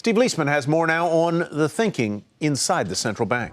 Steve Leisman has more now on the thinking inside the central bank.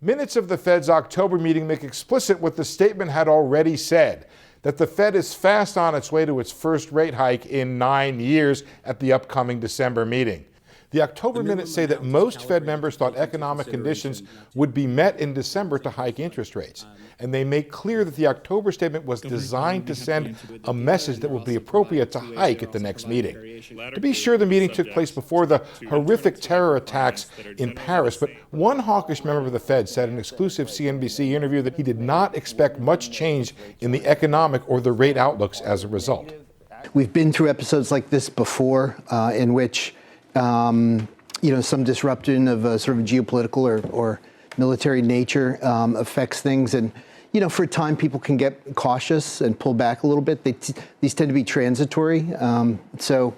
Minutes of the Fed's October meeting make explicit what the statement had already said, that the Fed is fast on its way to its first rate hike in 9 years at the upcoming December meeting. The October minutes say that most Fed members thought economic conditions would be met in December to hike interest rates. And they make clear that the October statement was designed to send a message that would be appropriate to hike at the next meeting. To be sure, the meeting took place before the horrific terror attacks in Paris, but one hawkish member of the Fed said in an exclusive CNBC interview that he did not expect much change in the economic or the rate outlooks as a result. We've been through episodes like this before in which some disruption of a sort of geopolitical or military nature affects things. And, for a time, people can get cautious and pull back a little bit. These tend to be transitory. So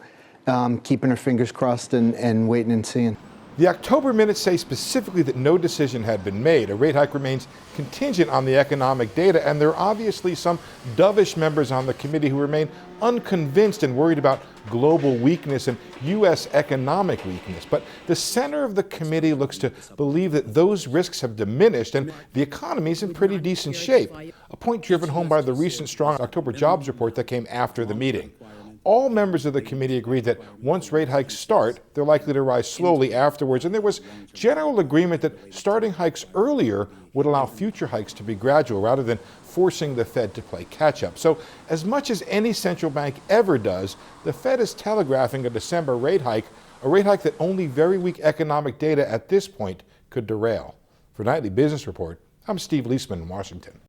keeping our fingers crossed and waiting and seeing. The October minutes say specifically that no decision had been made. A rate hike remains contingent on the economic data, and there are obviously some dovish members on the committee who remain unconvinced and worried about global weakness and U.S. economic weakness. But the center of the committee looks to believe that those risks have diminished and the economy is in pretty decent shape, a point driven home by the recent strong October jobs report that came after the meeting. All members of the committee agreed that once rate hikes start, they're likely to rise slowly afterwards, and there was general agreement that starting hikes earlier would allow future hikes to be gradual rather than forcing the Fed to play catch-up. So as much as any central bank ever does, the Fed is telegraphing a December rate hike, a rate hike that only very weak economic data at this point could derail. For Nightly Business Report, I'm Steve Leisman in Washington.